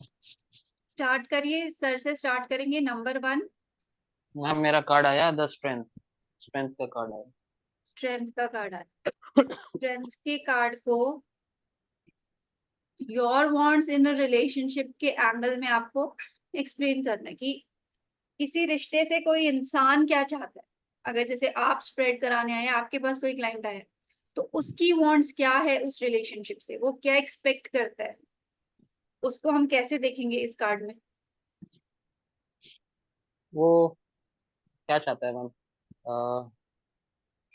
Start करिए, sir से start करेंगे। नंबर 1, मैम मेरा कार्ड आया, द स्ट्रेंथ। स्ट्रेंथ का कार्ड आया। स्ट्रेंथ का कार्ड है। स्ट्रेंथ के कार्ड को your wants in a relationship के एंगल में आपको एक्सप्लेन करना है कि किसी रिश्ते से कोई इंसान क्या चाहता है। अगर जैसे आप स्प्रेड कराने आए, आपके पास कोई क्लाइंट आया, तो उसकी वांट्स क्या है उस रिलेशनशिप से, वो क्या एक्सपेक्ट करता है, उसको हम कैसे देखेंगे इस कार्ड में। वो क्या चाहता है मैम?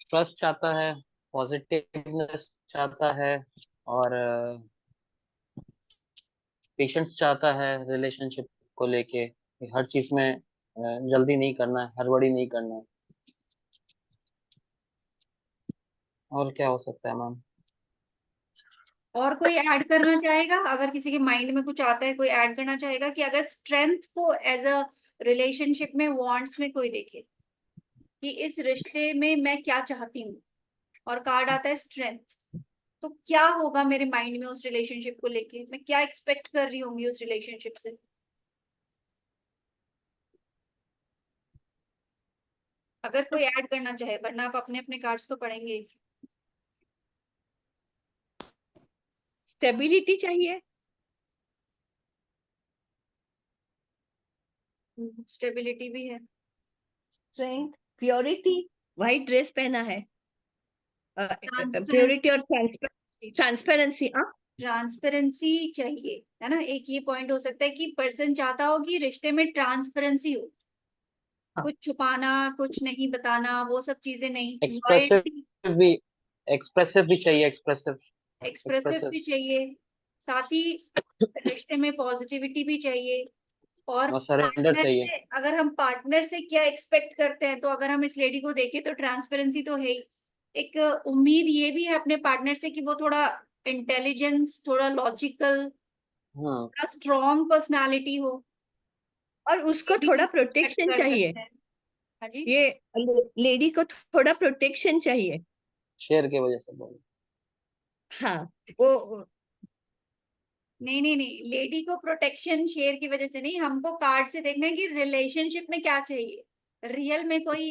ट्रस्ट चाहता है, पॉजिटिवनेस चाहता है, और पेशेंस चाहता है रिलेशनशिप को लेके। कि हर चीज में जल्दी नहीं करना है, हड़बड़ी नहीं करना है। और क्या हो सकता है मैम? और कोई ऐड करना चाहेगा? अगर किसी के माइंड में कुछ आता है, कोई ऐड करना चाहेगा कि अगर स्ट्रेंथ को एज अ रिलेशनशिप में वांट्स में कोई देखे कि इस रिश्ते में मैं क्या चाहती हूँ, और कार्ड आता है स्ट्रेंथ, तो क्या होगा मेरे माइंड में उस रिलेशनशिप को लेके, मैं क्या एक्सपेक्ट कर रही होंगी उस रिलेशनशिप से। अगर कोई ऐड करना चाहे, वरना आप अपने अपने कार्ड्स तो पढ़ेंगे। स्टेबिलिटी चाहिए। स्टेबिलिटी भी है। स्ट्रेंथ, प्योरिटी, व्हाइट ड्रेस पहना है। ट्रांसपेरेंसी, प्योरिटी और ट्रांसपेरेंसी। ट्रांसपेरेंसी, हाँ। ट्रांसपेरेंसी चाहिए, है ना। एक ये पॉइंट हो सकता है कि पर्सन चाहता हो कि रिश्ते में ट्रांसपेरेंसी हो, हाँ। कुछ छुपाना, कुछ नहीं बताना, वो सब चीजें नहीं। लॉयल्टी, एक्सप्रेसिव भी, एक्सप्रेसिव भी चाहिए, एक्सप्रेसिव। एक्सप्रेसिव एक्सप्रेसिव भी चाहिए, साथ ही रिश्ते में पॉजिटिविटी भी चाहिए। और और सरेंडर पार्टनर चाहिए। से, अगर हम पार्टनर से क्या एक्सपेक्ट करते हैं, तो अगर हम इस लेडी को देखें तो ट्रांसपेरेंसी तो है ही, एक उम्मीद ये भी है अपने पार्टनर से कि वो थोड़ा इंटेलिजेंस, थोड़ा लॉजिकल, हम्म। थोड़ा स्ट्रॉन्ग पर्सनालिटी हो। और उसको ये भी थोड़ा हम एक्सपेक्ट प्रोटेक्शन कर चाहिए। सकते हैं। हाँ जी। ये लेडी को थोड़ा प्रोटेक्शन चाहिए। शेयर की वजह से बोल। हाँ। वो नहीं नहीं नहीं, लेडी को प्रोटेक्शन शेयर की वजह से नहीं, हमको कार्ड से देखना है कि रिलेशनशिप में क्या चाहिए। रियल में कोई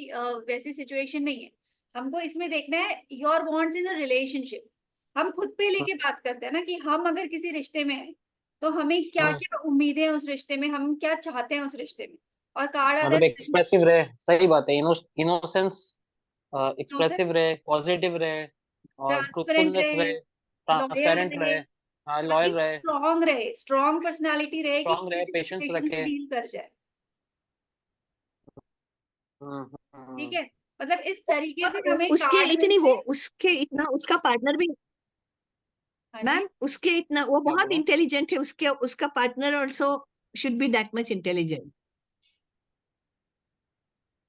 वैसी सिचुएशन नहीं है। हमको इसमें देखना है your wants in a relationship. हम खुद पे लेके बात करते हैं ना कि हम अगर किसी रिश्ते में हैं, तो हमें क्या हाँ, क्या उम्मीदें हैं उस रिश्ते में, हम क्या चाहते हैं उस रिश्ते में। और कार्ड आता मतलब है एक्सप्रेसिव रहे, सही बात है। इनोसेंस, एक्सप्रेसिव इनोसेंट, रहे, पॉजिटिव रहे, और ट्रांसपेरेंट ट्रूथफुलनेस रहे, रहे, लॉयल ट्रांसपेरेंट रहे, रहे, हाँ, साथ ही लॉयल रहे, स्ट्रॉन्ग रहे, स्ट्रॉन्ग पर्सनालिटी रहे कि स्ट्रांग रहे, किसी भी पेशेंस सिचुएशन से रखे। डील कर जाए। हम्म। ठीक हम्म। है, मतलब इस तरीके से और हमें उसके कार्ड में इतनी वो से। उसके इतना उसका पार्टनर भी। हाँ जी। मैम उसके इतना वो क्या बहुत बोला? इंटेलिजेंट है। उसके उसका partner also should be that much intelligent.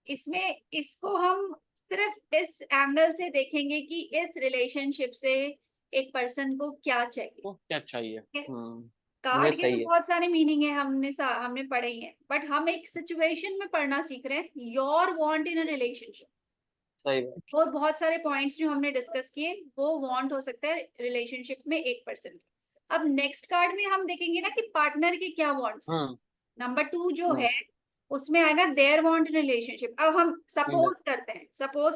इसमें इसको हम सिर्फ इस एंगल से देखेंगे कि इस रिलेशनशिप से एक पर्सन को क्या चाहिए। तो क्या चाहिए? ठीक है? ये कार्ड के तो सही है। बहुत सारे मीनिंग है, हमने पढ़े ही हैं, बट हम एक सिचुएशन में पढ़ना सीख रहे हैं, your want in a relationship. सही बात। और बहुत सारे पॉइंट्स जो हमने डिस्कस किए, वो वांट हो सकता है रिलेशनशिप में एक पर्सन। अब नेक्स्ट कार्ड में हम देखेंगे ना कि पार्टनर के क्या वांट्स हैं। हम्म। नंबर 2 जो हम्म। है, उसमें आएगा देयर वांट इन रिलेशनशिप। अब हम हम्म। सपोज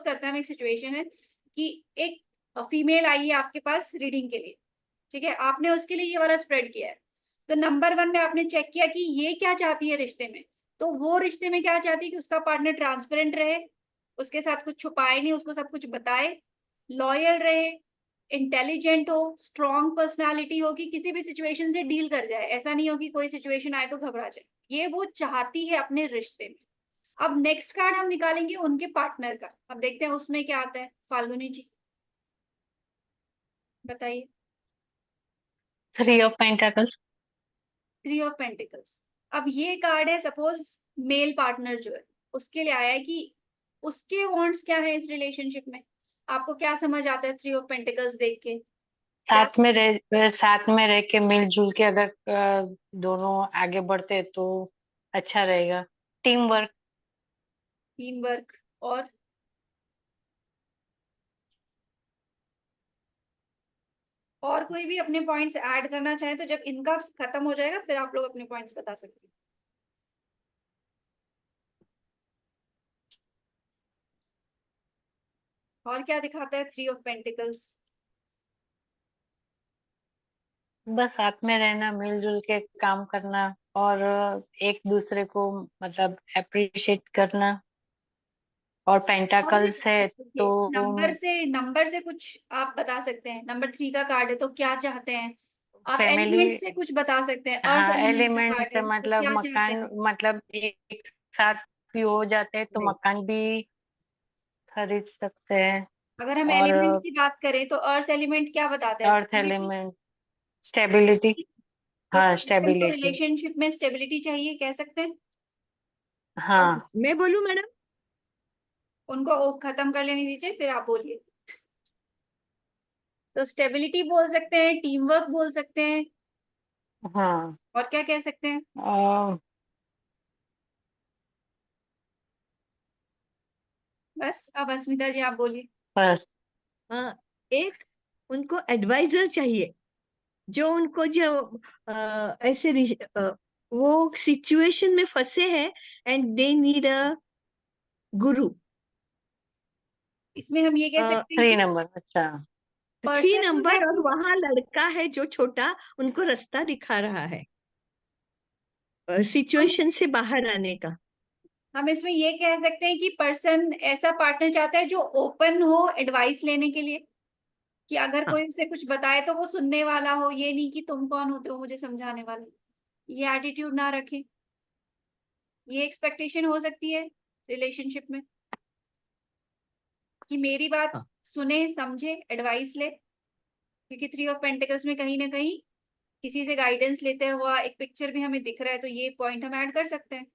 करते हैं, हम एक सिचुएशन है कि एक फीमेल आई है आपके पास रीडिंग के लिए। ठीक है, आपने उसके लिए ये वाला स्प्रेड किया है। तो नंबर 1 में आपने चेक किया कि ये क्या चाहती है रिश्ते में। तो वो रिश्ते में क्या चाहती है कि उसका पार्टनर ट्रांसपेरेंट रहे, उसके साथ कुछ छुपाए नहीं, उसको सब कुछ बताए, लॉयल रहे, इंटेलिजेंट हो, स्ट्रॉन्ग पर्सनालिटी हो, कि किसी भी सिचुएशन से डील कर जाए, ऐसा नहीं हो कि कोई सिचुएशन आए तो घबरा जाए। ये वो चाहती है अपने रिश्ते में। अब नेक्स्ट कार्ड हम निकालेंगे उनके पार्टनर का। अब देखते हैं उसमें क्या आता है। फाल्गुनी जी बताइए। 3 of Pentacles। 3 of pentacles. अब ये कार्ड है, सपोज मेल पार्टनर जो है, उसके लिए आया है कि उसके वांट्स क्या है इस रिलेशनशिप में। आपको क्या समझ आता है 3 ऑफ पेंटिकल्स देख के, क्या। साथ में रह के मिलजुल के अगर दोनों आगे बढ़ते तो अच्छा रहेगा। Team work. टीम वर्क, और और कोई भी अपने पॉइंट्स ऐड करना चाहे तो जब इनका खत्म हो जाएगा फिर आप लोग अपने पॉइंट्स बता सकते हैं। और क्या दिखाता है 3 ऑफ पेंटिकल्स? बस साथ में रहना, मिलजुल के काम करना, और एक दूसरे को मतलब अप्रिशिएट करना। और और भी पेंटाकल्स है तो नंबर से कुछ आप बता सकते हैं। नंबर 3 का कार्ड है तो क्या चाहते हैं आप? फैमिली। एलिमेंट से कुछ बता सकते हैं। अर्थ हाँ, एलिमेंट का एलिमेंट कार्ड से है तो मतलब क्या चाहते मकान, हैं? मतलब एक साथ भी हो जाते हैं तो नहीं, मकान भी खरीद सकते हैं। अगर हम और एलिमेंट की बात करें तो अर्थ एलिमेंट क्या बताता है? अर्थ स्टेबिलिटी। Element, stability. तो हाँ, कपल को स्टेबिलिटी। रिलेशनशिप में स्टेबिलिटी चाहिए, कह सकते हैं। हाँ। मैं बोलूं मैडम? उनको खत्म कर लेने दीजिए फिर आप बोलिए। तो स्टेबिलिटी बोल सकते हैं, टीम वर्क बोल सकते हैं, हाँ। और क्या कह सकते हैं? और बस अब अस्मिता जी आप बोलिए। बस। हाँ, एक उनको एडवाइजर चाहिए जो उनको जो ऐसे वो सिचुएशन में फंसे हैं एंड दे नीड अ गुरु। इसमें हम ये कह सकते हैं 3 कि नंबर, अच्छा। 3 पर्सन जो है नंबर, और वहां लड़का है जो छोटा, उनको रास्ता दिखा रहा है हम सिचुएशन से बाहर आने का। हम इसमें ये कह सकते हैं कि पर्सन ऐसा पार्टनर चाहता है जो ओपन हो एडवाइस लेने के लिए, कि अगर हाँ, कोई उसे कुछ बताए तो वो सुनने वाला हो, ये नहीं कि तुम कौन होते हो मुझे समझाने वाले। ये एटीट्यूड ना रखे। ये एक्सपेक्टेशन हो सकती है रिलेशनशिप में कि मेरी बात हाँ, सुने, समझे, एडवाइस ले। क्योंकि 3 ऑफ पेंटिकल्स में कहीं ना कहीं किसी से गाइडेंस लेते हुआ एक पिक्चर भी हमें दिख रहा है, तो ये पॉइंट हम ऐड कर सकते हैं।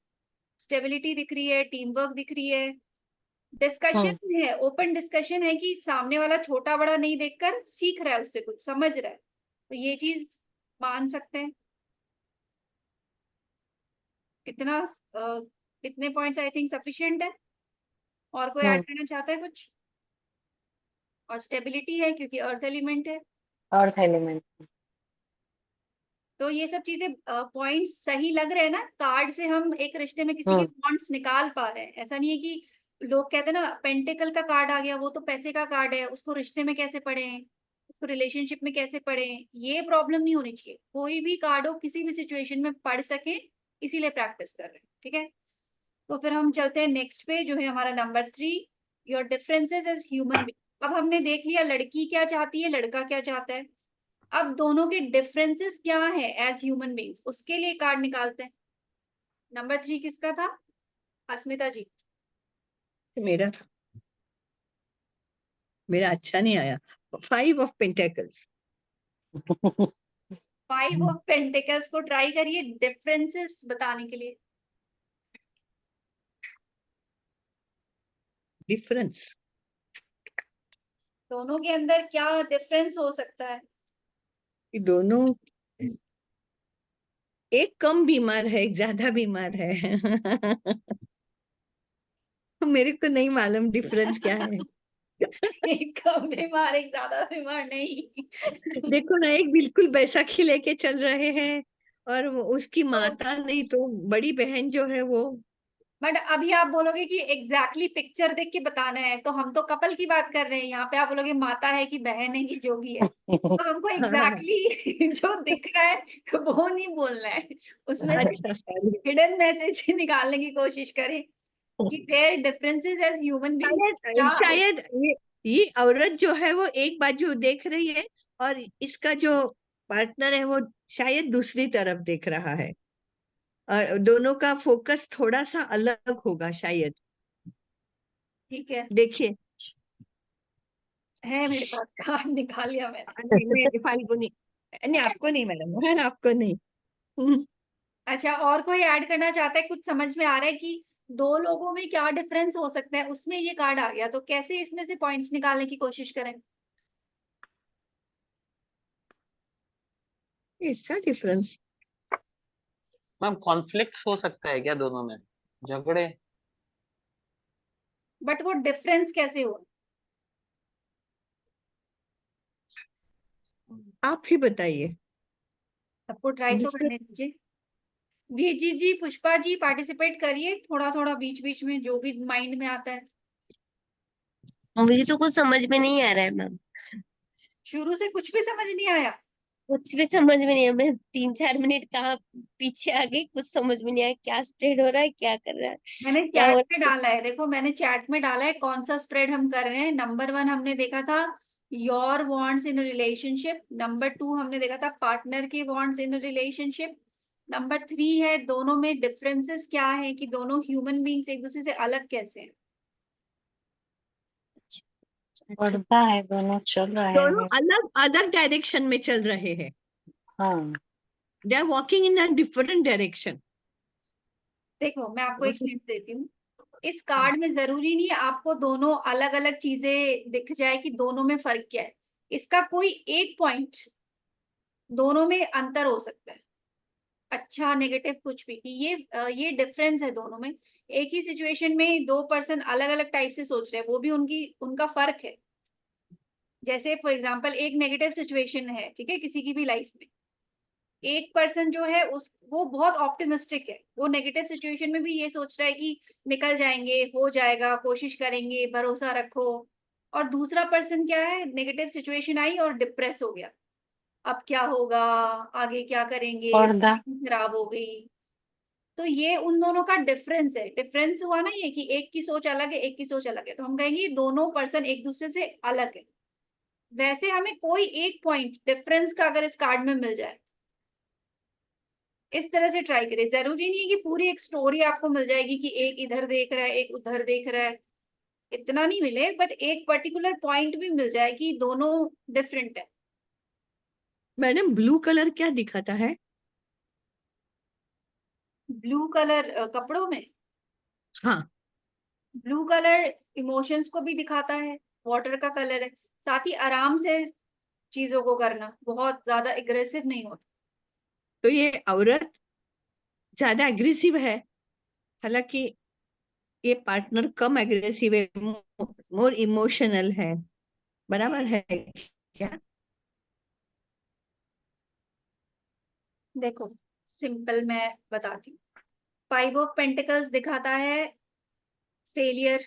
स्टेबिलिटी दिख रही है, टीम वर्क दिख रही है, हम्म। डिस्कशन है, ओपन डिस्कशन है कि सामने वाला छोटा बड़ा नहीं देखकर सीख रहा है, उससे कुछ समझ रहा है, तो ये चीज मान सकते हैं। इतना इतने पॉइंट्स आई थिंक सफिशिएंट है। और कोई ऐड हम्म। करना चाहता है कुछ? और स्टेबिलिटी है क्योंकि अर्थ एलिमेंट है। Earth element. तो ये सब चीजें पॉइंट्स सही लग रहे हैं ना? कार्ड से हम एक रिश्ते में किसी के हम्म। पॉइंट्स निकाल पा रहे हैं। ऐसा नहीं है कि लोग कहते हैं ना पेंटिकल का कार्ड आ गया वो तो पैसे का कार्ड है, उसको रिश्ते में कैसे पढ़े, उसको रिलेशनशिप में कैसे पढ़े। ये प्रॉब्लम नहीं होनी चाहिए। कोई भी कार्ड हो किसी भी सिचुएशन में पढ़ सके, इसीलिए प्रैक्टिस कर रहे हैं। ठीक है, तो फिर हम चलते हैं नेक्स्ट पे जो है हमारा number 3, your differences as human being. अब हमने देख लिया लड़की क्या चाहती है, लड़का क्या चाहता है। अब दोनों के डिफरेंसेस क्या है एज ह्यूमन बीइंग्स, उसके लिए कार्ड निकालते हैं। नंबर 3 किसका था? अस्मिता जी। मेरा मेरा अच्छा नहीं आया। 5 ऑफ पेंटेकल्स। 5 ऑफ पेंटिकल्स को ट्राई करिए डिफरेंसेस बताने के लिए। डिफरेंस। दोनों के अंदर क्या डिफरेंस हो सकता है? दोनों, एक कम बीमार है, एक ज्यादा बीमार है। मेरे को नहीं मालूम डिफरेंस क्या है। एक कम बीमार, एक ज्यादा बीमार नहीं। देखो ना, एक बिल्कुल बैसाखी लेके चल रहे हैं, और उसकी तो माता नहीं तो बड़ी बहन जो है वो। बट अभी आप बोलोगे कि एग्जैक्टली पिक्चर देख के बताना है, तो हम तो कपल की बात कर रहे हैं यहाँ पे। आप बोलोगे माता है कि बहन है कि जो भी है, तो हमको हाँ, एग्जैक्टली जो दिख रहा है वो नहीं बोलना है। उसमें से अच्छा, सॉरी। हिडन मैसेज निकालने की कोशिश करें कि their differences as human being शायद क्या हो। शायद ये औरत जो है वो एक बाजू देख रही है, और इसका जो पार्टनर है वो शायद दूसरी तरफ देख रहा है, और दोनों का फोकस थोड़ा सा अलग होगा शायद। ठीक है, देखिए। है मेरे पास कार्ड निकाल लिया मैंने। नहीं, मैं फाल्गुनी। नहीं, आपको नहीं मैडम, है ना, आपको नहीं। हम्म, अच्छा, और कोई ऐड करना चाहता है? कुछ समझ में आ रहा है कि दो लोगों में क्या डिफरेंस हो सकता है? उसमें ये कार्ड आ गया तो कैसे इसमें से पॉइंट्स निकालने की कोशिश करें? ऐसा डिफरेंस। मैम कॉन्फ्लिक्ट हो सकता है क्या दोनों में, झगड़े? बट वो डिफरेंस कैसे हो? आप ही बताइए। सबको ट्राई तो मुझे करने दीजिए। वीर जी, पुष्पा जी पार्टिसिपेट करिए थोड़ा थोड़ा बीच बीच में, जो भी माइंड में आता है। मुझे तो कुछ समझ में नहीं आ रहा है मैम। शुरू से कुछ भी समझ नहीं आया? कुछ भी समझ में नहीं आया। मैं 3-4 मिनट कहाँ पीछे आ गई, कुछ समझ में नहीं आया क्या स्प्रेड हो रहा है, क्या कर रहा है, मैंने क्या हो चैट में रहा है। डाला है, देखो मैंने चैट में डाला है कौन सा स्प्रेड हम कर रहे हैं। नंबर 1 हमने देखा था your wants in relationship. Number 2 हमने देखा था पार्टनर के वांट्स इन रिलेशनशिप। नंबर 3 है दोनों में डिफरेंसेस क्या है, कि दोनों ह्यूमन बींग्स एक दूसरे से अलग कैसे हैं। पढ़ता है, दोनों चल रहे दोनों हैं। अलग अलग डायरेक्शन में चल रहे हैं। हाँ, they are walking in a different direction. देखो मैं आपको एक हिंट देती हूँ। इस कार्ड में जरूरी नहीं है आपको दोनों अलग अलग चीजें दिख जाए कि दोनों में फर्क क्या है। इसका कोई एक पॉइंट दोनों में अंतर हो सकता है, अच्छा नेगेटिव कुछ भी, कि ये डिफरेंस है दोनों में। एक ही सिचुएशन में दो पर्सन अलग अलग टाइप से सोच रहे हैं, वो भी उनका फर्क है। जैसे फॉर एग्जांपल एक नेगेटिव सिचुएशन है, ठीक है, किसी की भी लाइफ में। एक पर्सन जो है उस वो बहुत ऑप्टिमिस्टिक है, वो नेगेटिव सिचुएशन में भी ये सोच रहा है कि निकल जाएंगे, हो जाएगा, कोशिश करेंगे, भरोसा रखो। और दूसरा पर्सन क्या है, नेगेटिव सिचुएशन आई और डिप्रेस हो गया, अब क्या होगा, आगे क्या करेंगे, पर्दा। खराब हो गई। तो ये उन दोनों का डिफरेंस है। डिफरेंस हुआ ना ये, कि एक की सोच अलग है, एक की सोच अलग है, तो हम कहेंगे ये दोनों पर्सन एक दूसरे से अलग है। वैसे हमें कोई एक पॉइंट डिफरेंस का अगर इस कार्ड में मिल जाए, इस तरह से ट्राई करें। जरूरी नहीं है कि पूरी एक स्टोरी आपको मिल जाएगी कि एक इधर देख रहा है एक उधर देख रहा है, इतना नहीं मिले, बट एक पर्टिकुलर पॉइंट भी मिल जाए कि दोनों डिफरेंट है। मैडम ब्लू कलर क्या दिखाता है? ब्लू कलर कपड़ों में, हाँ, ब्लू कलर इमोशंस को भी दिखाता है, वाटर का कलर है। साथ ही आराम से चीजों को करना, बहुत ज्यादा एग्रेसिव नहीं होता। तो ये औरत ज्यादा एग्रेसिव है, हालांकि ये पार्टनर कम एग्रेसिव है, मोर इमोशनल है। बराबर है क्या? देखो सिंपल मैं बताती हूँ। 5 ऑफ पेंटिकल्स दिखाता है फेलियर,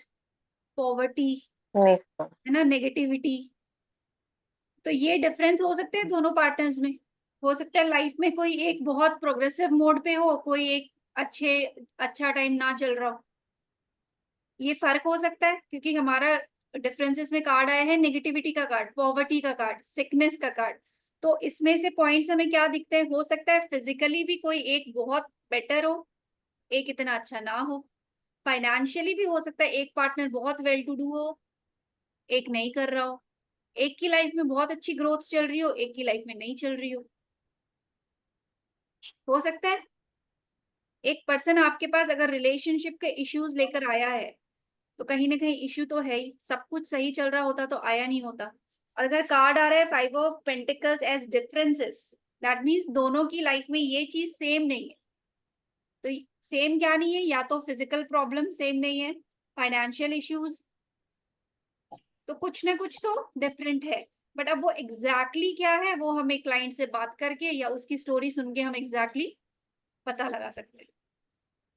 पॉवर्टी, निष्फल। है ना, नेगेटिविटी। तो ये डिफरेंस हो सकते हैं दोनों पार्टनर्स में। हो सकता है लाइफ में कोई एक बहुत प्रोग्रेसिव मोड पे हो, कोई एक अच्छा टाइम ना चल रहा हो। ये फर्क हो सकता है क्योंकि हमारा डिफरेंसेस में कार्ड आया है नेगेटिविटी का कार्ड, पॉवर्टी का कार्ड, सिकनेस का कार्ड। तो इसमें से पॉइंट्स हमें क्या दिखते हैं, हो सकता है फिजिकली भी कोई एक बहुत बेटर हो, एक इतना अच्छा ना हो। फाइनेंशियली भी हो सकता है एक पार्टनर बहुत वेल टू डू हो, एक नहीं कर रहा हो। एक की लाइफ में बहुत अच्छी ग्रोथ चल रही हो, एक की लाइफ में नहीं चल रही हो सकता है। एक पर्सन आपके पास अगर रिलेशनशिप के इश्यूज लेकर आया है, तो कहीं ना कहीं इश्यू तो है ही, सब कुछ सही चल रहा होता तो आया नहीं होता। और अगर कार्ड आ रहा है 5 of pentacles as differences, that means दोनों की लाइफ में ये चीज सेम नहीं है। तो सेम क्या नहीं है, या तो फिजिकल प्रॉब्लम सेम नहीं है, फाइनेंशियल इश्यूज, तो कुछ ना कुछ तो डिफरेंट है। बट अब वो एग्जैक्टली क्या है, वो हमें क्लाइंट से बात करके या उसकी स्टोरी सुन के हम एग्जैक्टली पता लगा सकते हैं।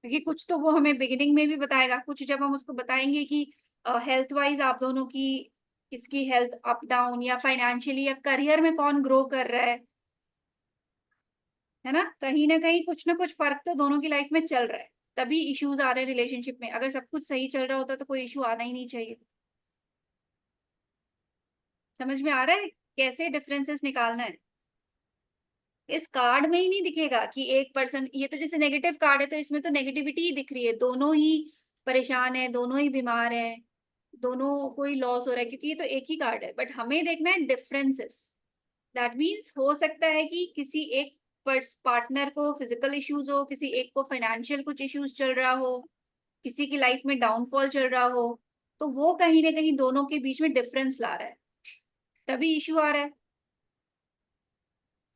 क्योंकि कुछ तो वो हमें बिगिनिंग में भी बताएगा, कुछ जब हम उसको बताएंगे कि हेल्थ वाइज आप दोनों की किसकी हेल्थ अप डाउन, या फाइनेंशियली या करियर में कौन ग्रो कर रहा है ना कहीं कुछ ना कुछ फर्क तो दोनों की लाइफ में चल रहा है, तभी इश्यूज आ रहे हैं रिलेशनशिप में। अगर सब कुछ सही चल रहा होता तो कोई इशू आना ही नहीं चाहिए। समझ में आ रहा है कैसे डिफरेंसेस निकालना है? इस कार्ड में ही नहीं दिखेगा कि एक पर्सन, ये तो जैसे नेगेटिव कार्ड है तो इसमें तो नेगेटिविटी ही दिख रही है, दोनों ही परेशान है, दोनों ही बीमार है, दोनों कोई लॉस हो रहा है, क्योंकि ये तो एक ही कार्ड है। बट हमें देखना है डिफरेंसेस। दैट मीन्स हो सकता है कि किसी एक पार्टनर को फिजिकल इश्यूज हो, किसी एक को फाइनेंशियल कुछ इश्यूज चल रहा हो, किसी की लाइफ में डाउनफॉल चल रहा हो, तो वो कहीं ना कहीं दोनों के बीच में डिफरेंस ला रहा है, तभी इश्यू आ रहा है।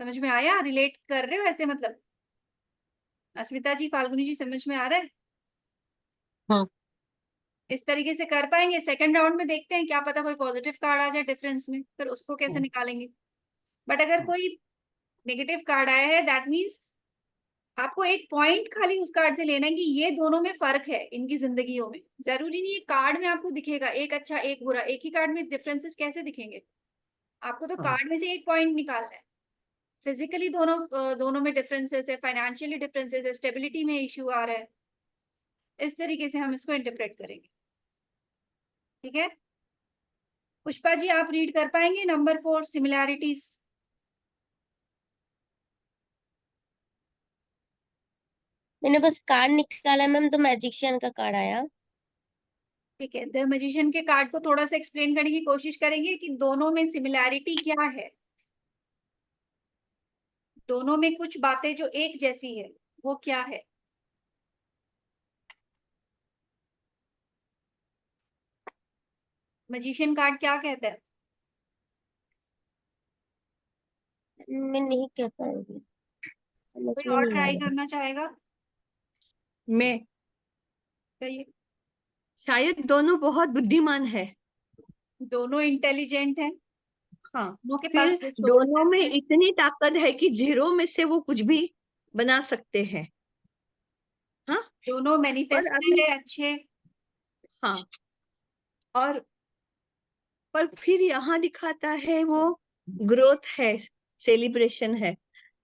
समझ में आया? रिलेट कर रहे हो ऐसे मतलब? अस्मिता जी, फाल्गुनी जी, समझ में आ रहा है? हम्म। इस तरीके से कर पाएंगे। सेकंड राउंड में देखते हैं, क्या पता कोई पॉजिटिव कार्ड आ जाए डिफरेंस में, फिर उसको कैसे निकालेंगे। बट अगर कोई नेगेटिव कार्ड आया है दैट मीन्स आपको एक पॉइंट खाली उस कार्ड से लेना है कि ये दोनों में फर्क है इनकी जिंदगियों में। जरूरी नहीं है कार्ड में आपको दिखेगा एक अच्छा एक बुरा, एक ही कार्ड में डिफरेंसेस कैसे दिखेंगे? आपको तो हाँ। कार्ड में से एक पॉइंट निकालना है। फिजिकली दोनों में डिफरेंसेस है, फाइनेंशियली डिफरेंसेस है, स्टेबिलिटी में इश्यू आ रहा है। इस तरीके से हम इसको इंटरप्रेट करेंगे। ठीक है पुष्पा जी, आप रीड कर पाएंगे नंबर 4 सिमिलैरिटीज? मैंने बस कार्ड निकाला मैम, तो मैजिशियन का कार्ड आया। ठीक है, द मैजिशियन के कार्ड को थोड़ा सा एक्सप्लेन करने की कोशिश करेंगे कि दोनों में सिमिलैरिटी क्या है। दोनों में कुछ बातें जो एक जैसी है वो क्या है? मैजिशियन कार्ड क्या कहता है? मैं नहीं कह पाऊंगी, समझ कोई में और नहीं आ ट्राई रहा। करना चाहेगा? मैं कहिए। शायद दोनों बहुत बुद्धिमान है। दोनों इंटेलिजेंट हैं, हाँ। दोनों के पास फिर दोनों रिसोर्सेस में हैं, इतनी ताकत है कि जीरो में से वो कुछ भी बना सकते हैं। हाँ। दोनों और मैनिफेस्टर अभी है अच्छे। हाँ। और पर फिर यहाँ दिखाता है वो ग्रोथ है, सेलिब्रेशन है।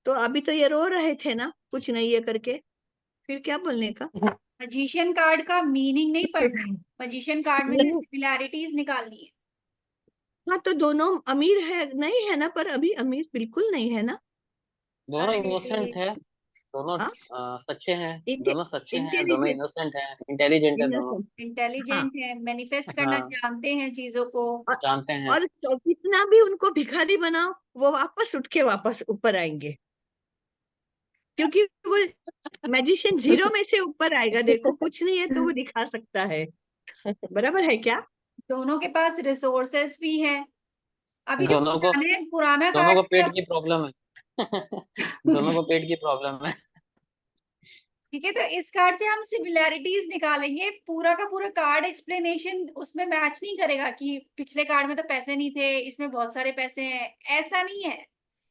तो अभी तो ये रो रहे थे ना कुछ नहीं ये करके, फिर क्या बोलने का। मैजिशियन कार्ड का मीनिंग नहीं पढ़ना है, मैजिशियन कार्ड में से सिमिलैरिटीज निकालनी है। हाँ तो दोनों अमीर है नहीं है ना, पर अभी अमीर बिल्कुल नहीं है ना। दोनों अरे इनोसेंट है, दोनों हाँ। सच्चे हैं, दोनों सच्चे हैं, दोनों इंटेलिजेंट, इनोसेंट हैं, इंटेलिजेंट है दोनों। हाँ। इंटेलिजेंट है, मैनिफेस्ट करना हाँ, जानते हैं चीजों को। जानते हैं। और तो कितना भी उनको भिखारी बनाओ वो वापस उठ के वापस ऊपर आएंगे, क्योंकि वो मैजिशियन जीरो में से ऊपर आएगा। देखो कुछ नहीं है तो वो दिखा सकता है, बराबर है क्या। दोनों के पास रिसोर्सेस भी है। अभी जो दोनों को पुराना दोनों को कार्ड पेट था की प्रॉब्लम है। दोनों को पेट की प्रॉब्लम है। ठीक है, तो इस कार्ड से हम सिमिलैरिटीज निकालेंगे। पूरा का पूरा कार्ड एक्सप्लेनेशन उसमें मैच नहीं करेगा कि पिछले कार्ड में तो पैसे नहीं थे, इसमें बहुत सारे पैसे हैं, ऐसा नहीं है।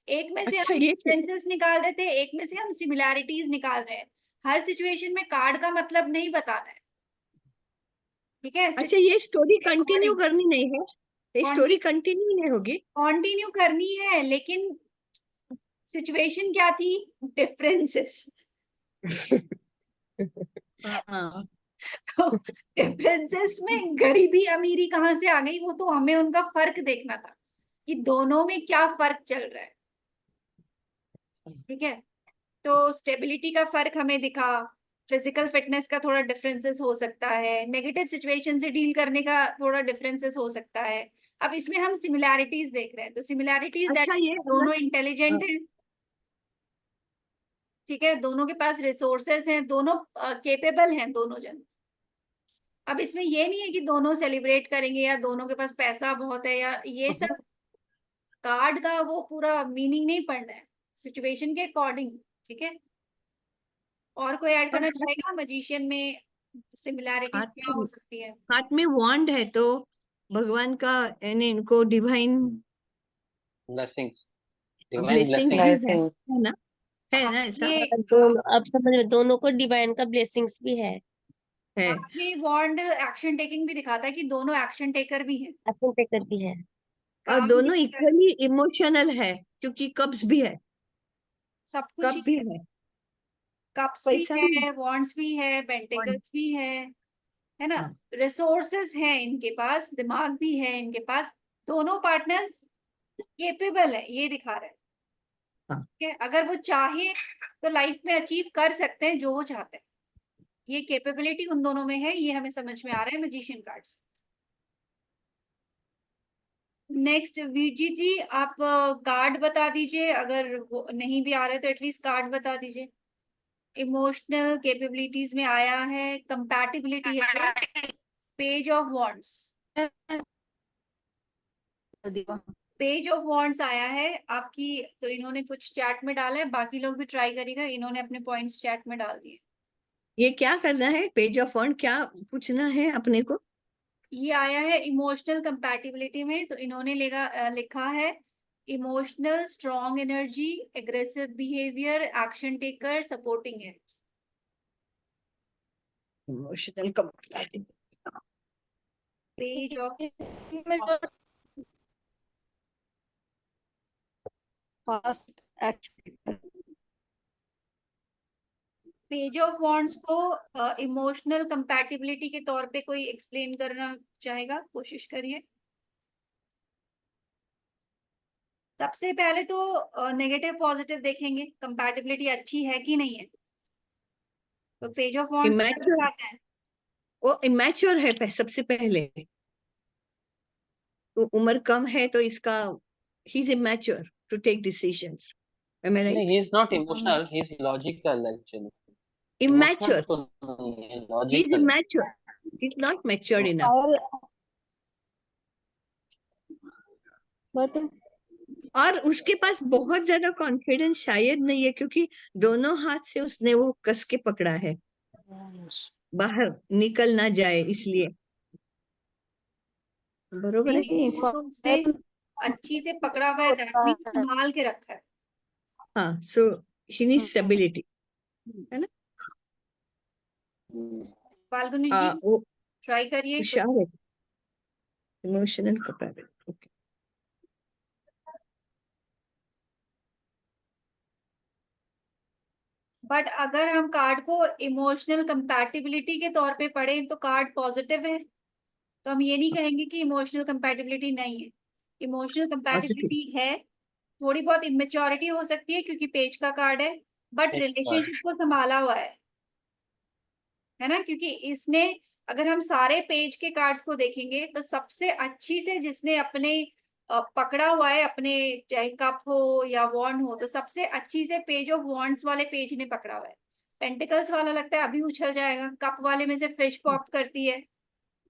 एक में से अच्छा हम ये डिफरेंसेस निकाल रहे थे, एक में से हम सिमिलैरिटीज निकाल रहे हैं। हर सिचुएशन में कार्ड का मतलब नहीं बताना है। ठीक है, अच्छा ये स्टोरी कंटिन्यू अकॉर्डिंग करनी नहीं है, ये स्टोरी कंटिन्यू नहीं होगी। कंटिन्यू करनी है, लेकिन सिचुएशन क्या थी? डिफरेंसेस। हाँ। तो डिफरेंसेस में गरीबी अमीरी कहाँ से आ गई? वो तो हमें उनका फर्क देखना था कि दोनों में क्या फर्क चल रहा है। ठीक है, तो स्टेबिलिटी का फर्क हमें दिखा, फिजिकल फिटनेस का थोड़ा डिफरेंसेस हो सकता है, नेगेटिव सिचुएशन से डील करने का थोड़ा डिफरेंसेस हो सकता है। अब इसमें हम सिमिलैरिटीज देख रहे हैं, तो सिमिलैरिटीज दैट अच्छा ये दोनों अगर इंटेलिजेंट हैं। ठीक है, दोनों के पास रिसोर्सेस हैं, दोनों केपेबल हैं, दोनों जन। अब इसमें ये नहीं है कि दोनों सेलिब्रेट करेंगे या दोनों के पास पैसा बहुत है या ये सब। कार्ड का वो पूरा मीनिंग नहीं पढ़ना है, सिचुएशन के अकॉर्डिंग। ठीक है, और कोई ऐड और करना चाहेगा मैजिशियन में सिमिलैरिटीज हाथ क्या हो सकती है? हाथ में वॉन्ड है तो भगवान का यानी इनको divine blessings, divine blessings blessing. भी ब्लेसिंग्स। है ना ऐसा। ये दोनों अब समझ में, दोनों को डिवाइन का ब्लेसिंग्स भी है। है में बॉन्ड एक्शन टेकिंग भी दिखाता है कि दोनों एक्शन टेकर भी हैं, एक्शन टेकर भी है। और काम भी दोनों कर, इक्वली इमोशनल है, क्योंकि कब्ज भी है, सब कुछ कप ही भी है। है, कप्स भी पैसा भी है, वॉन्ड्स भी है, वॉन्ड। पेंटिकल्स भी है ना। हाँ। रिसोर्सेस हैं इनके पास, दिमाग भी है इनके पास। दोनों पार्टनर्स केपेबल है, ये दिखा रहे हैं। हाँ। ठीक है, अगर वो चाहे तो लाइफ में अचीव कर सकते हैं जो वो चाहते हैं। ये कैपेबिलिटी उन दोनों में है, ये हमें समझ में आ रहा है मैजिशियन कार्ड्स। नेक्स्ट वीजी जी, आप कार्ड बता दीजिए, अगर वो नहीं भी आ रहे तो एटलीस्ट कार्ड बता दीजिए। इमोशनल कैपेबिलिटीज में आया है, कंपैटिबिलिटी है, page of wands. Page of wands आया है आपकी, तो इन्होंने कुछ चैट में डाला है, बाकी लोग भी ट्राई करेगा। इन्होंने अपने पॉइंट्स चैट में डाल दिए। ये क्या करना है, पेज ऑफ वॉन्ड क्या पूछना है अपने को। ये आया है इमोशनल कंपैटिबिलिटी में, तो इन्होंने लिखा है emotional strong energy, aggressive behaviour, action taker, supporting है। इमोशनल कंपैटिबिलिटी, पेज ऑफ इसमें जो fast action, page of wands को इमोशनल कंपैटिबिलिटी के तौर पे कोई एक्सप्लेन करना चाहेगा? कोशिश करिए। सबसे पहले तो नेगेटिव पॉजिटिव देखेंगे, कंपैटिबिलिटी अच्छी है कि नहीं है। तो पेज ऑफ वॉन्ड्स क्या इमेच्योर, दिखाता है? वो इमेच्योर है सबसे पहले, तो उम्र कम है तो इसका he is immature to take decisions, am I नहीं, right? he is not emotional, he is logical actually. Immature, Emotional तो नहीं है, ही इज logical है। Immature, he is not matured enough. और उसके पास बहुत ज्यादा कॉन्फिडेंस शायद नहीं है, क्योंकि दोनों हाथ से उसने वो कस के पकड़ा है, बाहर निकल ना जाए इसलिए। बरोबर है? नहीं, वो तो उसने अच्छी से पकड़ा हुआ है, दैट मींस संभाल के रखा है। हाँ, सो ही नीड स्टेबिलिटी, है ना? फाल्गुनी जी वो ट्राई करिए। होशियार है, इमोशनल कंपैटिबिलिटी। ओके, बट अगर हम कार्ड को इमोशनल कंपैटिबिलिटी के तौर पे पढ़ें तो कार्ड पॉजिटिव है, तो हम ये नहीं कहेंगे कि इमोशनल कंपैटिबिलिटी नहीं है। Emotional positive. कंपैटिबिलिटी है, थोड़ी बहुत इमेच्योरिटी हो सकती है क्योंकि पेज का कार्ड है, बट रिलेशनशिप को संभाला हुआ है ना। क्योंकि इसने, अगर हम सारे पेज के कार्ड्स को देखेंगे तो सबसे अच्छी से जिसने अपने पकड़ा हुआ है, अपने चाहे कप हो या वॉन्ड हो, तो सबसे अच्छी से पेज ऑफ वॉन्ड्स वाले पेज ने पकड़ा हुआ है। पेंटिकल्स वाला लगता है अभी उछल जाएगा, कप वाले में से फिश पॉप करती है,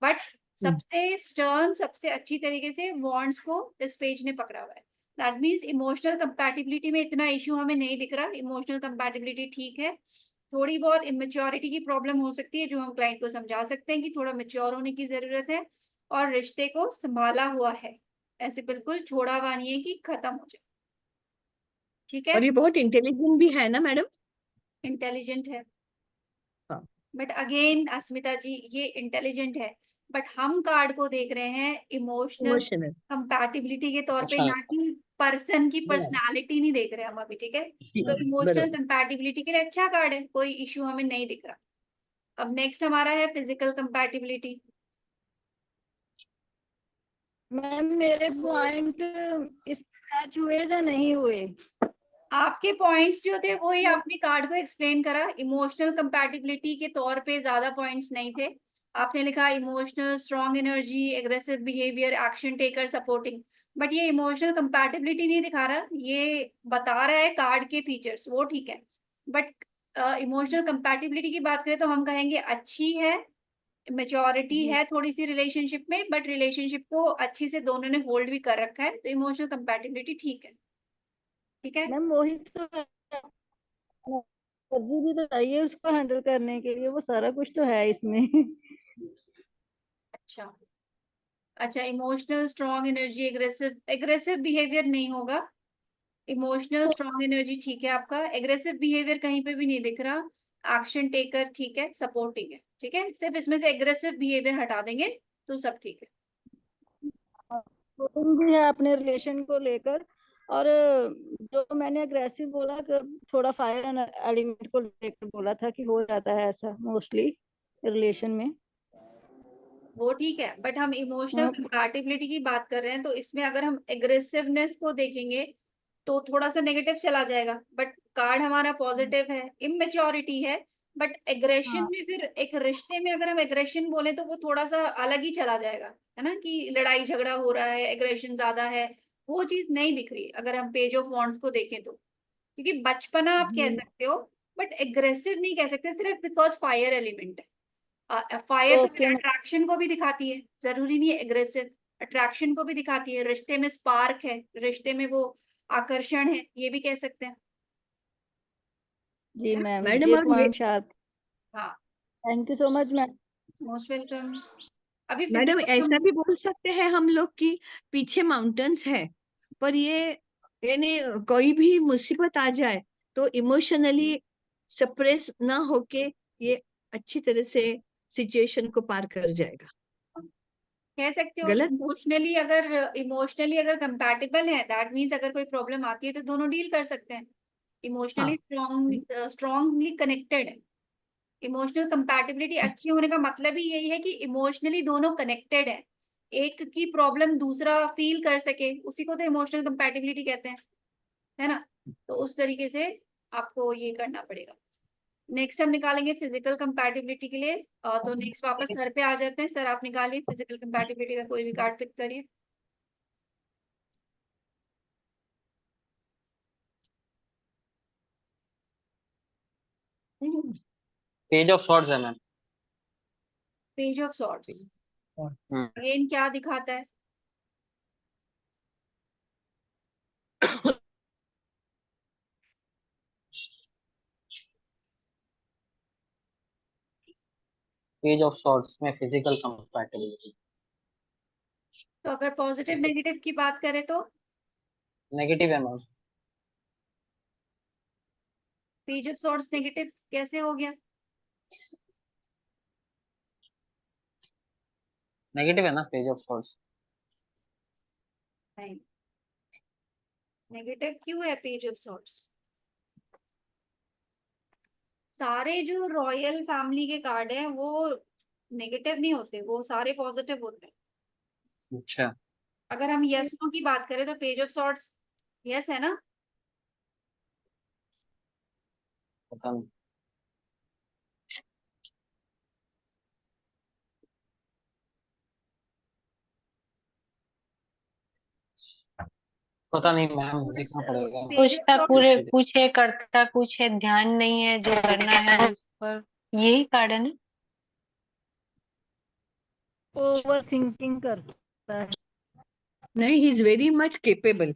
बट सबसे स्टर्न, सबसे अच्छी तरीके से वॉन्ड्स को इस पेज ने पकड़ा हुआ है। दैट मीन्स इमोशनल कंपैटिबिलिटी में इतना इशू हमें नहीं दिख रहा, इमोशनल कंपैटिबिलिटी ठीक है। थोड़ी बहुत इमेच्योरिटी की प्रॉब्लम हो सकती है, जो हम क्लाइंट को समझा सकते हैं कि थोड़ा मेच्योर होने की जरूरत है, और रिश्ते को संभाला हुआ है, ऐसे बिल्कुल छोड़ा हुआ नहीं है कि खत्म हो जाए। ठीक है, और ये बहुत इंटेलिजेंट भी है ना मैडम? इंटेलिजेंट है, हाँ। बट अगेन अस्मिता जी, ये इंटेलिजेंट है, बट हम कार्ड को देख रहे हैं इमोशनल इमोशनल, कंपैटिबिलिटी के तौर पे, अच्छा, ना कि पर्सन की पर्सनालिटी नहीं देख रहे हम अभी। ठीक है, तो इमोशनल बरोबर। कंपैटिबिलिटी के लिए अच्छा कार्ड है, कोई इशू हमें नहीं दिख रहा। अब नेक्स्ट हमारा है फिजिकल कंपैटिबिलिटी। मैम मेरे पॉइंट इस मैच हुए या नहीं हुए? आपके पॉइंट्स जो थे वही आपने कार्ड को एक्सप्लेन करा, इमोशनल कंपैटिबिलिटी के तौर पे ज्यादा पॉइंट्स नहीं थे। आपने लिखा emotional strong energy, aggressive behaviour, action taker, supporting, but ये इमोशनल कंपैटिबिलिटी नहीं दिखा रहा, ये बता रहा है कार्ड के फीचर्स, वो ठीक है। बट इमोशनल कंपैटिबिलिटी की बात करें तो हम कहेंगे अच्छी है, मेच्योरिटी है थोड़ी सी रिलेशनशिप में, बट रिलेशनशिप को अच्छी से दोनों ने होल्ड भी कर रखा है, तो इमोशनल कंपैटिबिलिटी ठीक है। ठीक है, मैम वही तो एनर्जी भी तो चाहिए उसको हैंडल करने के लिए, वो सारा कुछ तो है इसमें। अच्छा अच्छा, emotional strong energy, aggressive, aggressive behaviour नहीं होगा, इमोशनल स्ट्रॉन्ग एनर्जी ठीक है आपका, एग्रेसिव बिहेवियर कहीं पे भी नहीं दिख रहा, एक्शन टेकर ठीक है, सपोर्टिंग है। ठीक है, सिर्फ इसमें से एग्रेसिव बिहेवियर हटा देंगे तो सब ठीक है। सपोर्टिंग भी है अपने रिलेशन को लेकर, और जो मैंने अग्रेसिव बोला कि थोड़ा फायर एलिमेंट को लेकर बोला था कि हो जाता है ऐसा मोस्टली रिलेशन में। वो ठीक है, बट हम इमोशनल कंपैटिबिलिटी की बात कर रहे हैं, तो इसमें अगर हम एग्रेसिवनेस को देखेंगे तो थोड़ा सा नेगेटिव चला जाएगा, बट कार्ड हमारा पॉजिटिव है, इमेच्योरिटी है, बट एग्रेशन हाँ में, फिर एक रिश्ते में अगर हम एग्रेशन बोले तो वो थोड़ा सा अलग ही चला जाएगा, है ना, कि लड़ाई झगड़ा हो रहा है, एग्रेशन ज्यादा है, वो चीज नहीं दिख रही अगर हम पेज ऑफ वॉन्ड्स को देखें तो। क्योंकि बचपना आप कह सकते हो, बट एग्रेसिव नहीं कह सकते, सिर्फ बिकॉज फायर एलिमेंट है। फायर तो ओके मैम। अट्रैक्शन को भी दिखाती है, जरूरी नहीं है एग्रेसिव, अट्रैक्शन को भी दिखाती है, रिश्ते में स्पार्क है, रिश्ते में वो आकर्षण है, ये भी कह सकते हैं। जी मैम, मैडम ये और पॉइंट शार्प, हाँ, thank you so much ma'am. Most welcome. अभी मैडम फिजिकल ऐसा भी बोल सकते हैं हम लोग कि पीछे माउंटेन्स है, पर ये यानी कोई भी मुसीबत आ जाए तो इमोशनली सप्रेस ना होके ये अच्छी तरह से सिचुएशन को पार कर जाएगा। कह सकते हो गलत? इमोशनली अगर कंपैटिबल है, दैट मीन्स अगर कोई प्रॉब्लम आती है तो दोनों डील कर सकते हैं। इमोशनली स्ट्रांगली कनेक्टेड है। इमोशनल कंपैटिबिलिटी अच्छी होने का मतलब ही यही है कि इमोशनली दोनों कनेक्टेड है, एक की प्रॉब्लम दूसरा फील कर सके, उसी को तो इमोशनल कंपैटिबिलिटी कहते हैं, है ना। तो उस तरीके से आपको ये करना पड़ेगा। नेक्स्ट हम निकालेंगे फिजिकल कंपैटिबिलिटी के लिए। तो नेक्स्ट वापस सर पे आ जाते हैं। सर आप निकालिए फिजिकल कंपैटिबिलिटी का कोई भी कार्ड पिक करिए। पेज ऑफ सॉर्ड्स है ma'am. Page of swords hmm. Again क्या दिखाता है? पेज ऑफ सॉर्ड्स में फिजिकल कंपैटिबिलिटी तो अगर पॉजिटिव नेगेटिव की बात करें तो नेगेटिव है ma'am. Page of swords negative कैसे हो गया? नेगेटिव है ना पेज ऑफ सॉर्ड्स। नहीं, नेगेटिव क्यों है पेज ऑफ सॉर्ड्स? सारे जो रॉयल फैमिली के कार्ड हैं वो नेगेटिव नहीं होते, वो सारे पॉजिटिव होते हैं। अच्छा। अगर हम यस नो की बात करें तो पेज ऑफ सॉर्ड्स यस है ना। पता नहीं। पता नहीं मैम, देखना पड़ेगा। पेज ऑफ पूछता पूरे सॉर्ड्स कुछ है, करता कुछ है, ध्यान नहीं है जो करना है उस पर, यही कार्ड है ना। ओवर थिंकिंग करता है। नहीं, he is very much capable,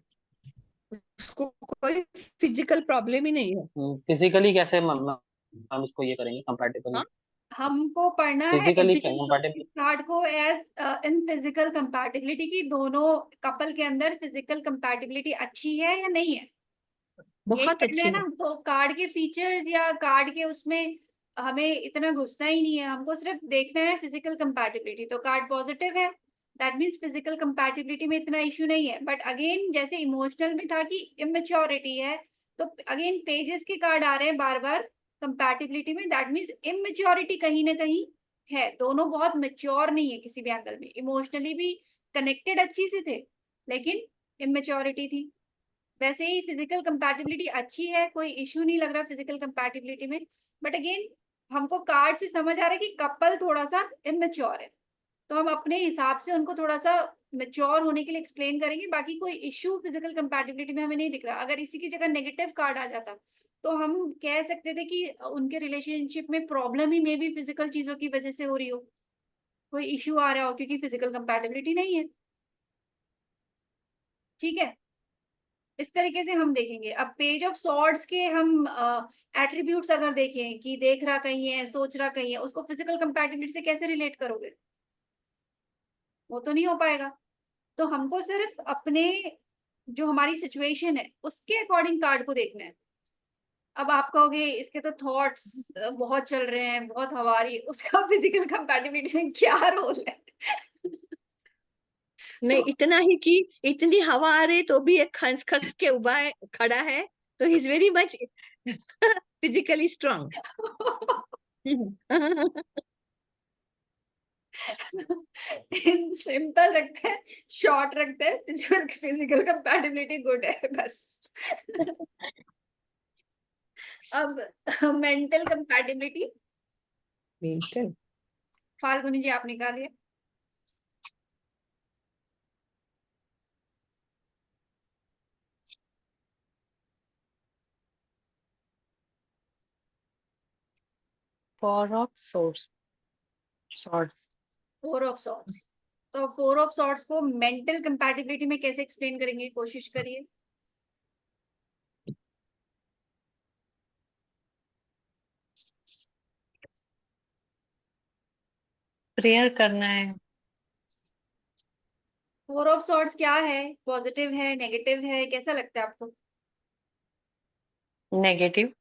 उसको कोई फिजिकल प्रॉब्लम ही नहीं है। फिजिकली कैसे मैम इसको ये करेंगे कंपैटिबल? हाँ? हमको पढ़ना है फिजिकली physical कंपैटिबल। कार्ड को एज इन फिजिकल कंपैटिबिलिटी की, दोनों कपल के अंदर फिजिकल कंपैटिबिलिटी अच्छी है या नहीं है, यही बहुत पढ़ना अच्छी है है। ना। तो कार्ड के फीचर्स या कार्ड के उसमें हमें इतना घुसना ही नहीं है, हमको सिर्फ देखना है फिजिकल कंपैटिबिलिटी। तो कार्ड पॉजिटिव है, दैट मीन्स फिजिकल कंपैटिबिलिटी में इतना इशू नहीं है। बट अगेन जैसे इमोशनल में था कि इमेच्योरिटी है, तो अगेन पेजेस के कार्ड आ रहे हैं बार बार कंपैटिबिलिटी में, दैट मीन्स इमेच्योरिटी कहीं ना कहीं है। दोनों बहुत मेच्योर नहीं है किसी भी एंगल में, इमोशनली भी कनेक्टेड अच्छी से थे लेकिन इमेच्योरिटी थी। वैसे ही फिजिकल कंपैटिबिलिटी अच्छी है, कोई इश्यू नहीं लग रहा फिजिकल कंपैटिबिलिटी में। बट अगेन हमको कार्ड से समझ आ रहा है कि कपल थोड़ा सा इमेच्योर है, तो हम अपने हिसाब से उनको थोड़ा सा मेच्योर होने के लिए एक्सप्लेन करेंगे। बाकी कोई इश्यू फिजिकल कंपैटिबिलिटी में हमें नहीं दिख रहा। अगर इसी की जगह नेगेटिव कार्ड आ जाता तो हम कह सकते थे कि उनके रिलेशनशिप में प्रॉब्लम ही मे भी फिजिकल चीजों की वजह से हो रही हो, कोई इश्यू आ रहा हो क्योंकि फिजिकल कंपैटिबिलिटी नहीं है। ठीक है, इस तरीके से हम देखेंगे। अब पेज ऑफ सॉर्ड्स के हम एट्रीब्यूट्स अगर देखें कि देख रहा कहीं है, सोच रहा कहीं है, उसको फिजिकल कंपैटिबिलिटी से कैसे रिलेट करोगे? वो तो नहीं हो पाएगा। तो हमको सिर्फ अपने जो हमारी सिचुएशन है उसके अकॉर्डिंग कार्ड को देखना है। अब आप कहोगे इसके तो थॉट्स बहुत चल रहे हैं, बहुत हवा रही है, उसका फिजिकल कंपैटिबिलिटी में क्या रोल है? नहीं, इतना ही कि इतनी हवा आ रही तो भी एक खस खस के उबा है, खड़ा है, तो he is very much physically strong. Simple रखते हैं, शॉर्ट रखते हैं, फिजिकल कंपैटिबिलिटी गुड है बस। अब मेंटल कंपैटिबिलिटी मेंटल। फाल्गुनी जी आप निकालिए। Four of source swords. Four of swords. तो फोर ऑफ सॉर्ड्स को मेंटल कंपैटिबिलिटी में कैसे एक्सप्लेन करेंगे, कोशिश करिए। प्रेयर करना है। फोर ऑफ सॉर्ड्स क्या है? पॉजिटिव है, नेगेटिव है, कैसा लगता है आपको? नेगेटिव।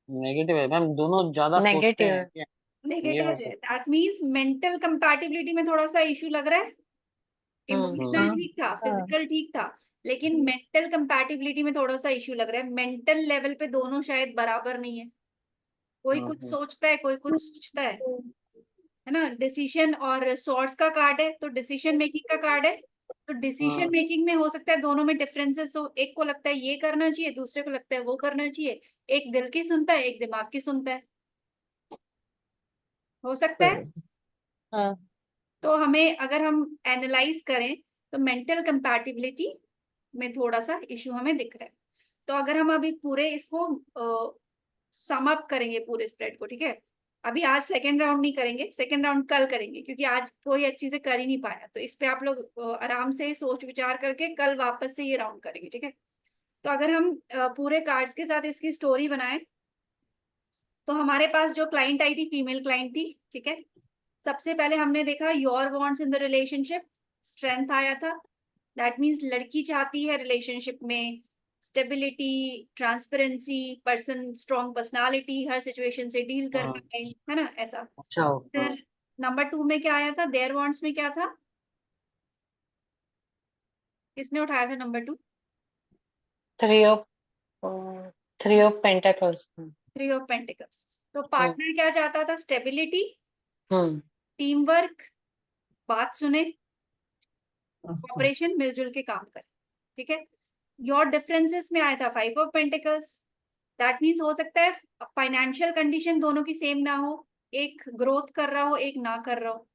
नेगेटिव है मैम, दोनों ज्यादा सोचते नेगेटिव हैं है। क्या? नेगेटिव हो है, सकता दैट मीन्स मेंटल कंपैटिबिलिटी में थोड़ा सा इशू लग रहा है। इमोशनल हाँ ठीक था, हाँ फिजिकल ठीक था, लेकिन मेंटल कंपैटिबिलिटी में थोड़ा सा इशू लग रहा है। मेंटल लेवल पे दोनों शायद बराबर नहीं है। कोई कुछ सोचता है, कोई कुछ सोचता है ना। डिसीजन और सॉर्ट्स का कार्ड है, तो डिसीजन मेकिंग का कार्ड है। तो डिसीजन मेकिंग में हो सकता है दोनों में डिफरेंसेस हो। एक को लगता है ये करना चाहिए, दूसरे को लगता है वो करना चाहिए। एक दिल की सुनता है, एक दिमाग की सुनता है। हो सकता है। बरोबर हाँ तो हमें अगर हम एनालाइज करें तो मेंटल कंपैटिबिलिटी में थोड़ा सा इशू हमें दिख रहा है। तो अगर हम अभी पूरे इसको सम अप करेंगे पूरे स्प्रेड को, ठीक है। अभी आज सेकंड राउंड नहीं करेंगे, सेकंड राउंड कल करेंगे, क्योंकि आज कोई अच्छी से कर ही नहीं पाया। तो इस पे आप लोग आराम से सोच विचार करके कल वापस से ये राउंड करेंगे, ठीक है। तो अगर हम पूरे कार्ड्स के साथ इसकी स्टोरी बनाएं, तो हमारे पास जो क्लाइंट आई थी, फीमेल क्लाइंट थी, ठीक है। सबसे पहले हमने देखा your wants in the relationship, strength आया था। दैट मीन्स लड़की चाहती है रिलेशनशिप में stability, transparency, person strong personality, हर सिचुएशन से डील कर पाए, है ना, ऐसा। अच्छा हो। फिर नंबर 2 में क्या आया था? देयर वांट्स में क्या था? किसने उठाया था number 2? Three of three of pentacles. 3 of pentacles. तो पार्टनर क्या चाहता था? स्टेबिलिटी, हम्म। टीम वर्क, बात सुने, हाँ ऑपरेशन, मिलजुल के काम करे, ठीक है। योर डिफरेंसेस में आया था 5 ऑफ पेंटिकल्स। दैट मीन्स हो सकता है फाइनेंशियल कंडीशन दोनों की सेम ना हो, एक ग्रोथ कर रहा हो, एक ना कर रहा हो,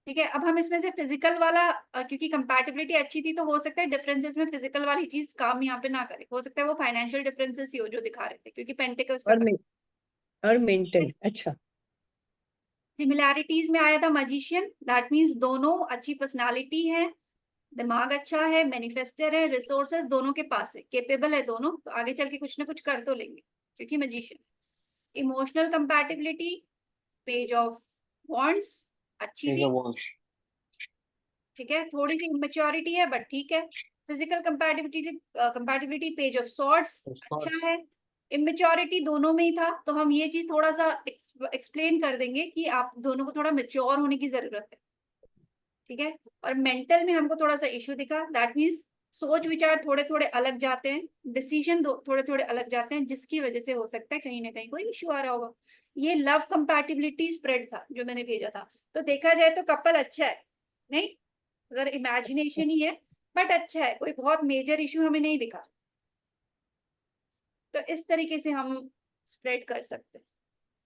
ठीक है। अब हम इसमें से फिजिकल वाला क्योंकि कंपैटिबिलिटी अच्छी थी, तो हो सकता है डिफरेंसेस में फिजिकल वाली चीज काम यहाँ पे ना करे। हो सकता है वो फाइनेंशियल डिफरेंसेस ही हो जो दिखा रहे थे, क्योंकि पेंटिकल्स का और मेंटल अच्छा सिमिलैरिटीज में आया था मजिशियन। दैट मीन्स दोनों अच्छी पर्सनालिटी है, दिमाग अच्छा है, मैनिफेस्टर है, रिसोर्सेज दोनों के पास है, केपेबल है दोनों, तो आगे चल के कुछ ना कुछ कर तो लेंगे क्योंकि magician. Emotional compatibility, page of wands अच्छी थी, ठीक है। थोड़ी सी इमेच्योरिटी है बट ठीक है। Physical compatibility page of swords अच्छा है। इमेच्योरिटी दोनों में ही था, तो हम ये चीज थोड़ा सा एक्सप्लेन कर देंगे कि आप दोनों को थोड़ा मेच्योर होने की जरूरत है, ठीक है। और मेंटल में हमको थोड़ा सा इशू दिखा। दैट मीन्स सोच विचार थोड़े थोड़े अलग जाते हैं, डिसीजन थोड़े थोड़े अलग जाते हैं, जिसकी वजह से हो सकता है कहीं ना कहीं कोई इशू आ रहा होगा। ये लव कंपैटिबिलिटी स्प्रेड था जो मैंने भेजा था। तो देखा जाए तो कपल अच्छा है, नहीं अगर इमेजिनेशन ही है, बट अच्छा है, कोई बहुत मेजर इशू हमें नहीं दिखा। तो इस तरीके से हम स्प्रेड कर सकते हैं।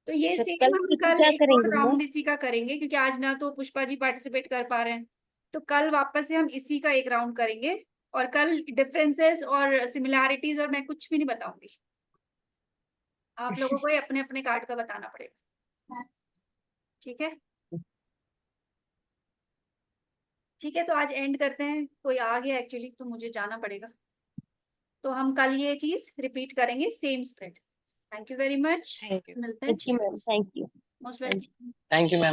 तो ये अच्छा, सेम कल हम फिर कल क्या एक और करेंगे मैम? राउंड इसी का करेंगे, क्योंकि आज ना तो पुष्पा जी पार्टिसिपेट कर पा रहे हैं। तो कल वापस से हम इसी का एक राउंड करेंगे, और कल डिफरेंसेस और सिमिलैरिटीज और मैं कुछ भी नहीं बताऊंगी, आप लोगों को ही अपने अपने कार्ड का बताना पड़ेगा, ठीक है। ठीक है, तो आज एंड करते हैं, कोई आ गया एक्चुअली तो मुझे जाना पड़ेगा। तो हम कल ये चीज रिपीट करेंगे, same spread. Thank you very much, thank you. मिलते हैं। Thank you ma'am, thank you. Most हाँ जी। वेलकम। Thank you ma'am.